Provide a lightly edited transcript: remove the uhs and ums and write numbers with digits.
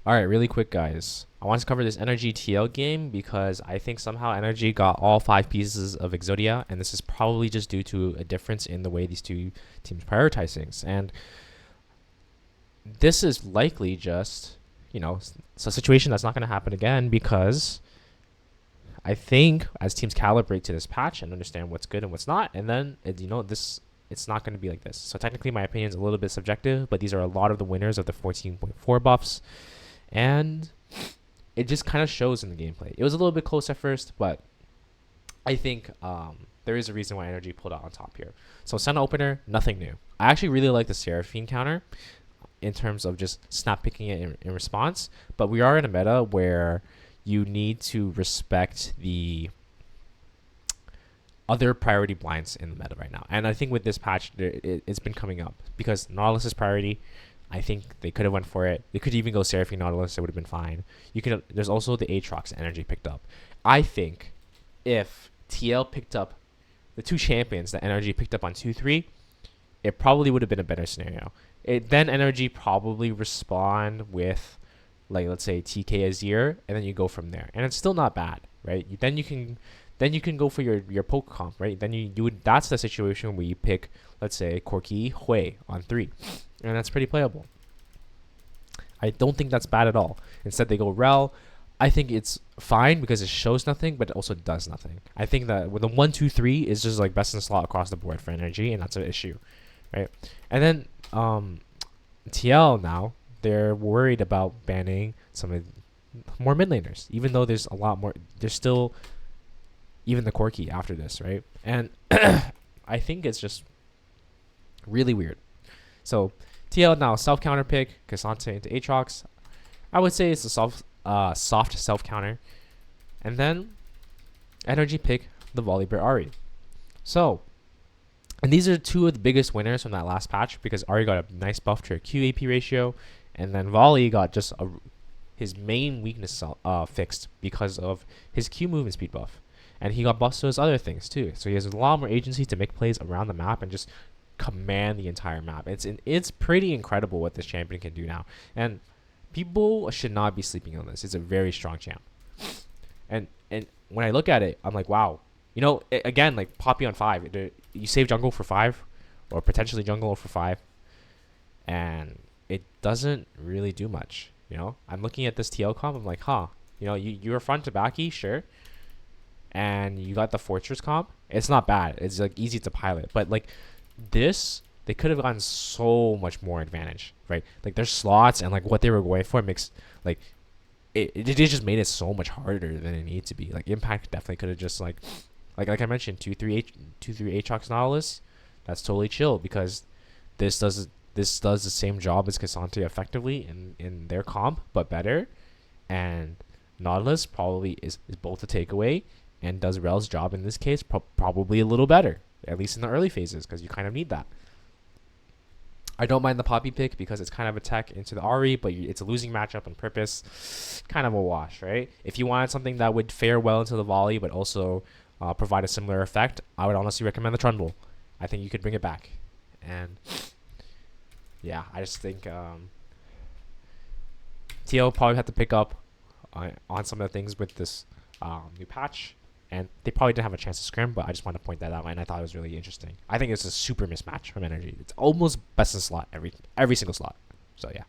Alright, really quick, guys. I want to cover this NRG TL game because I think somehow NRG got all 5 pieces of Exodia, and this is probably just due to a difference in the way these two teams prioritize things. And this is likely just, it's a situation that's not going to happen again because I think as teams calibrate to this patch and understand what's good and what's not, and then, it's not going to be like this. So technically, my opinion is a little bit subjective, but these are a lot of the winners of the 14.4 buffs. And it just kind of shows in the gameplay. It was a little bit close at first, but I think there is a reason why NRG pulled out on top here. So Senna opener, nothing new. I actually really like the Seraphine counter in terms of just snap picking it in response. But we are in a meta where you need to respect the other priority blinds in the meta right now. And I think with this patch, it's been coming up because Nautilus is priority. I think they could have went for it. They could even go Seraphine Nautilus. It would have been fine. There's also the Aatrox NRG picked up. I think if TL picked up the two champions that NRG picked up on 2-3, it probably would have been a better scenario. Then NRG probably respond with, like, let's say TK Azir, and then you go from there. And it's still not bad, right? Then you can go for your poke comp, right? Then you would. That's the situation where you pick, let's say, Corki Hui on 3. And that's pretty playable. I don't think that's bad at all. Instead, they go Rel. I think it's fine because it shows nothing, but it also does nothing. I think that with the 1-2-3 is just like best in slot across the board for NRG, and that's an issue, right? And then TL now, they're worried about banning some of more mid laners, even though there's a lot more. There's still even the Corki after this, right? And I think it's just really weird. So TL now self counter pick Cassante into Aatrox. I would say it's a soft self counter, and then NRG pick the Volibear Ahri. So, and these are two of the biggest winners from that last patch because Ahri got a nice buff to her QAP ratio, and then Volley got just his main weakness fixed because of his Q movement speed buff, and he got buffs to his other things too. So he has a lot more agency to make plays around the map and just command the entire map. It's pretty incredible what this champion can do now, and people should not be sleeping on this. It's a very strong champ, and when I look at it, I'm like, wow. Again, like Poppy on 5, you save jungle for 5, or potentially jungle for 5, and it doesn't really do much. I'm looking at this TL comp. I'm like, huh. You're front to backy, sure, and you got the fortress comp. It's not bad. It's like easy to pilot, but like this, they could have gotten so much more advantage, right? Like their slots and like what they were going for makes like it just made it so much harder than it needed to be. Like Impact definitely could have just like I mentioned 2-3 Aatrox Nautilus. That's totally chill because this does the same job as Cassante effectively in their comp, but better. And Nautilus probably is both a takeaway and does Rel's job in this case probably a little better, at least in the early phases, because you kind of need that. I don't mind the Poppy pick because it's kind of a tech into the Ahri, but it's a losing matchup on purpose. Kind of a wash, right? If you wanted something that would fare well into the volley, but also provide a similar effect, I would honestly recommend the Trundle. I think you could bring it back. And yeah, I just think TL probably had to pick up on some of the things with this new patch. And they probably didn't have a chance to scrim, but I just want to point that out, and I thought it was really interesting. I think it's a super mismatch from NRG. It's almost best in slot every single slot. So yeah.